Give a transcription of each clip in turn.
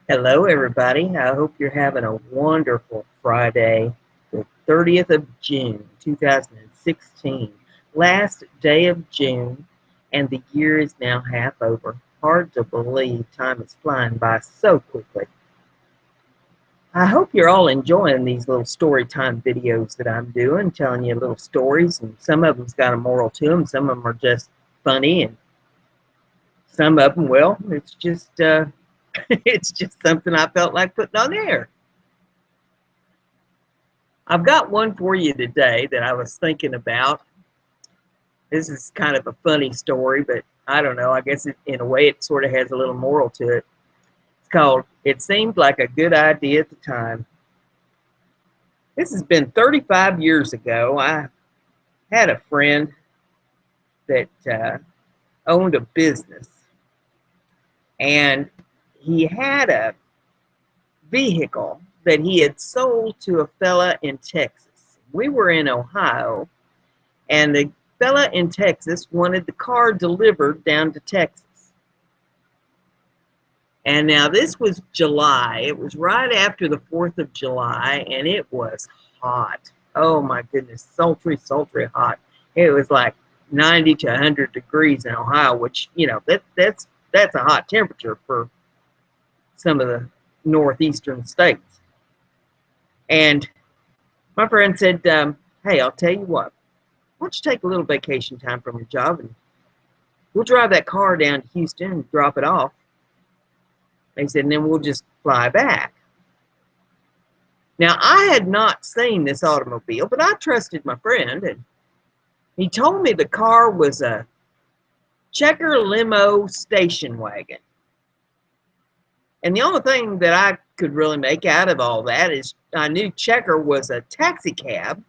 Hello, everybody. I hope you're having a wonderful Friday, the 30th of June, 2016. Last day of June, and the year is now half over. Hard to believe time is flying by so quickly. I hope you're all enjoying these little story time videos that I'm doing, telling you little stories, and some of them's got a moral to them. Some of them are just funny, and some of them, well, it's just it's just something I felt like putting on air. I've got one for you today that I was thinking about. This is kind of a funny story, but I don't know. I guess in a way it sort of has a little moral to it. It's called It Seemed Like a Good Idea at the Time. This has been 35 years ago. I had a friend that owned a business, and he had a vehicle that he had sold to a fella in Texas. We were in Ohio, and the fella in Texas wanted the car delivered down to Texas. And now this was July. It was right after the 4th of July, and it was hot. Oh my goodness, sultry, sultry hot. It was like 90 to 100 degrees in Ohio, which, you know, that's a hot temperature for some of the northeastern states. And my friend said, hey, I'll tell you what, why don't you take a little vacation time from your job and we'll drive that car down to Houston and drop it off. They said, and then we'll just fly back. Now, I had not seen this automobile, but I trusted my friend, and he told me the car was a Checker limo station wagon. And the only thing that I could really make out of all that is I knew Checker was a taxi cab,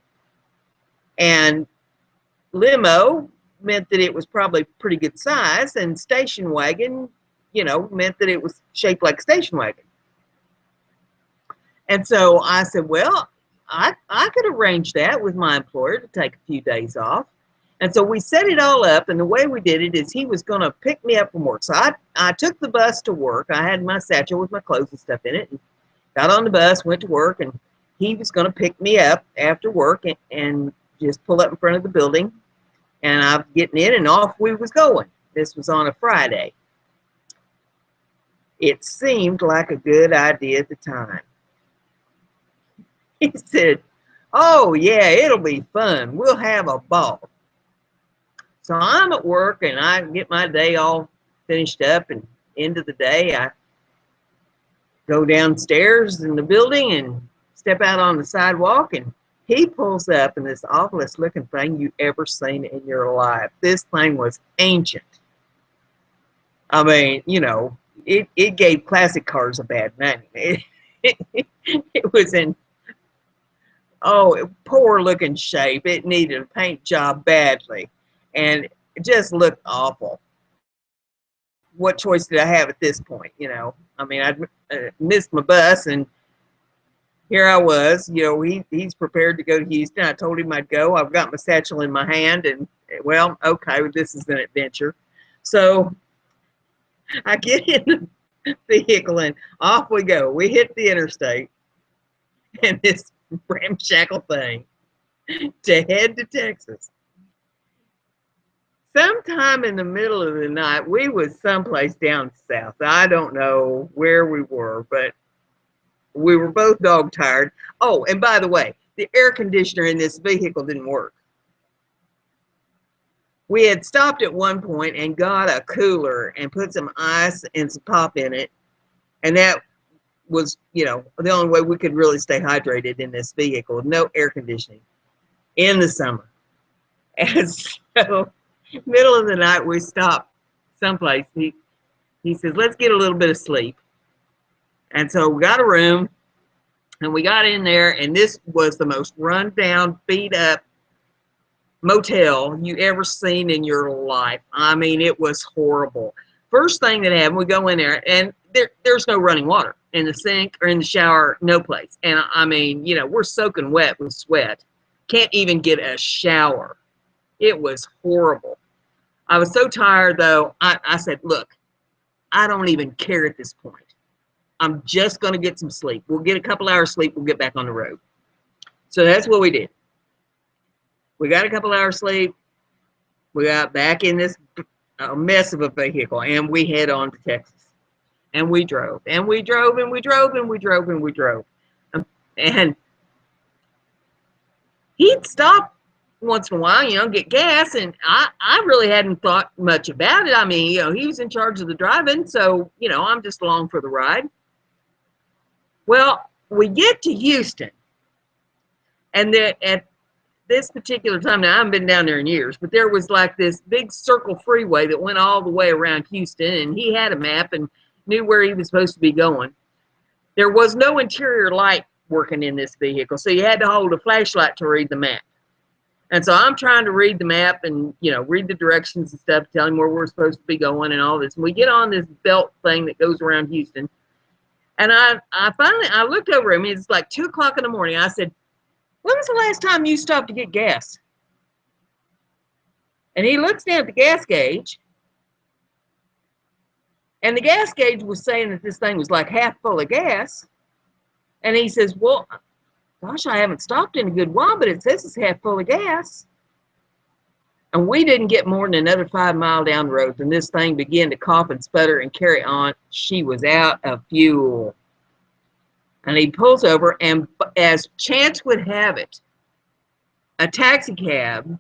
and limo meant that it was probably pretty good size, and station wagon, you know, meant that it was shaped like a station wagon. And so I said, well, I could arrange that with my employer to take a few days off. And so we set it all up, and the way we did it is he was going to pick me up from work. So I took the bus to work. I had my satchel with my clothes and stuff in it, and got on the bus, went to work, and he was going to pick me up after work and just pull up in front of the building. And I'm getting in, and off we was going. This was on a Friday. It seemed like a good idea at the time. He said, oh, yeah, it'll be fun. We'll have a ball. So I'm at work, and I get my day all finished up, and end of the day, I go downstairs in the building and step out on the sidewalk, and he pulls up in this awfulest looking thing you ever seen in your life. This thing was ancient. I mean, you know, it gave classic cars a bad name. It was in, poor looking shape. It needed a paint job badly, and it just looked awful. What choice did I have at this point? You know, I mean, I'd missed my bus, and here I was. You know, he's prepared to go to Houston. I told him I'd go. I've got my satchel in my hand, and well, okay, this is an adventure. So I get in the vehicle, and off we go. We hit the interstate, and this ramshackle thing to head to Texas. Sometime in the middle of the night, we was someplace down south. I don't know where we were, but we were both dog tired. Oh, and by the way, the air conditioner in this vehicle didn't work. We had stopped at one point and got a cooler and put some ice and some pop in it, and that was, you know, the only way we could really stay hydrated in this vehicle. No air conditioning in the summer. And so middle of the night, we stopped someplace. He says, let's get a little bit of sleep. And so we got a room, and we got in there, and this was the most run down, beat up motel you ever seen in your life. I mean, it was horrible. First thing that happened, we go in there, and there's no running water in the sink or in the shower, no place. And I mean, you know, we're soaking wet with sweat. Can't even get a shower. It was horrible. I was so tired, though. I said, look, I don't even care at this point. I'm just going to get some sleep. We'll get a couple hours sleep. We'll get back on the road. So that's what we did. We got a couple hours sleep. We got back in this mess of a vehicle, and we head on to Texas. And we drove, and we drove, and we drove, and we drove, and we drove. And he'd stop once in a while, you know, get gas, and I really hadn't thought much about it. I mean, you know, he was in charge of the driving, so, you know, I'm just along for the ride. Well, we get to Houston, and at this particular time, now I haven't been down there in years, but there was like this big circle freeway that went all the way around Houston, and he had a map and knew where he was supposed to be going. There was no interior light working in this vehicle, so you had to hold a flashlight to read the map. And so I'm trying to read the map and, you know, read the directions and stuff, tell him where we're supposed to be going and all this. And we get on this belt thing that goes around Houston. And I finally looked over him. It's like 2 o'clock in the morning. I said, when was the last time you stopped to get gas? And he looks down at the gas gauge. And the gas gauge was saying that this thing was like half full of gas. And he says, well, gosh, I haven't stopped in a good while, but it says it's half full of gas. And we didn't get more than another 5 miles down the road, and this thing began to cough and sputter and carry on. She was out of fuel. And he pulls over, and as chance would have it, a taxi cab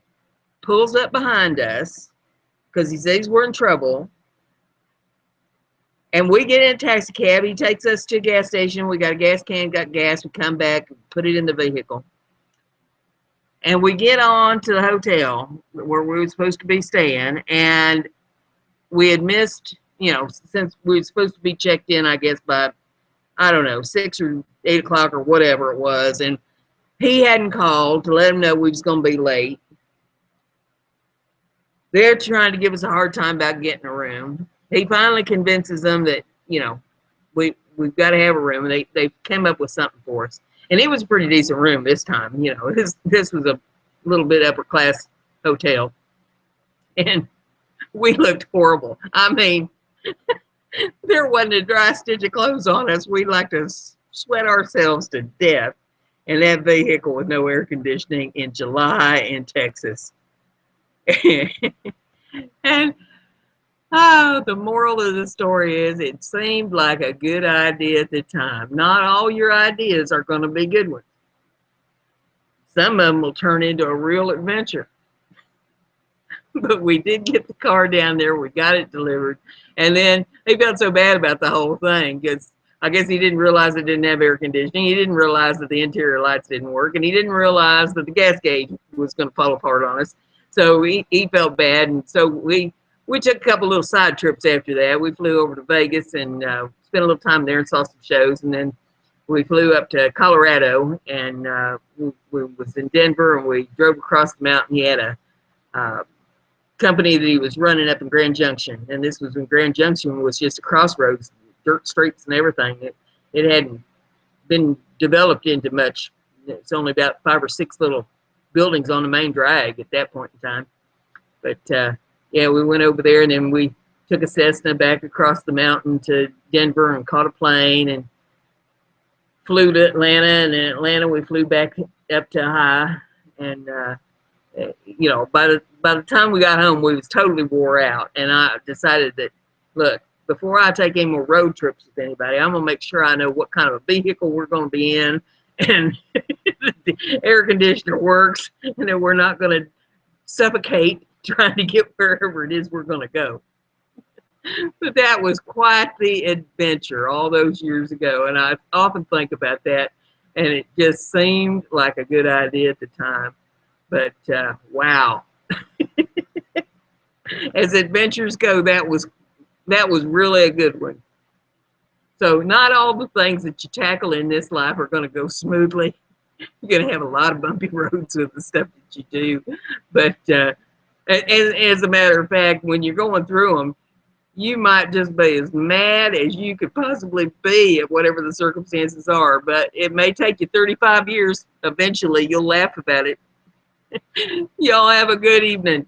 pulls up behind us because he says we're in trouble. And we get in a taxi cab. He takes us to a gas station. We got a gas can, got gas. We come back, put it in the vehicle. And we get on to the hotel where we were supposed to be staying. And we had missed, you know, since we were supposed to be checked in, I guess, by, I don't know, 6 or 8 o'clock or whatever it was. And he hadn't called to let him know we was going to be late. They're trying to give us a hard time about getting a room. He finally convinces them that, you know, we've got to have a room. And they came up with something for us. And it was a pretty decent room this time. You know, this was a little bit upper class hotel. And we looked horrible. I mean, there wasn't a dry stitch of clothes on us. We like to sweat ourselves to death in that vehicle with no air conditioning in July in Texas. And the moral of the story is it seemed like a good idea at the time. Not all your ideas are going to be good ones. Some of them will turn into a real adventure. But we did get the car down there. We got it delivered. And then he felt so bad about the whole thing because I guess he didn't realize it didn't have air conditioning. He didn't realize that the interior lights didn't work. And he didn't realize that the gas gauge was going to fall apart on us. So he felt bad. And so we took a couple little side trips after that. We flew over to Vegas and spent a little time there and saw some shows. And then we flew up to Colorado and we was in Denver and we drove across the mountain. He had a company that he was running up in Grand Junction. And this was when Grand Junction was just a crossroads, dirt streets and everything. It hadn't been developed into much. It's only about 5 or 6 little buildings on the main drag at that point in time. But yeah, we went over there and then we took a Cessna back across the mountain to Denver and caught a plane and flew to Atlanta. And in Atlanta, we flew back up to High. And, you know, by the time we got home, we was totally wore out. And I decided that, look, before I take any more road trips with anybody, I'm going to make sure I know what kind of a vehicle we're going to be in and the air conditioner works and that we're not going to suffocate trying to get wherever it is we're going to go. But that was quite the adventure all those years ago. And I often think about that, and it just seemed like a good idea at the time. But wow. As adventures go, that was really a good one. So not all the things that you tackle in this life are going to go smoothly. You're going to have a lot of bumpy roads with the stuff that you do. But as a matter of fact, when you're going through them, you might just be as mad as you could possibly be at whatever the circumstances are. But it may take you 35 years. Eventually, you'll laugh about it. Y'all have a good evening.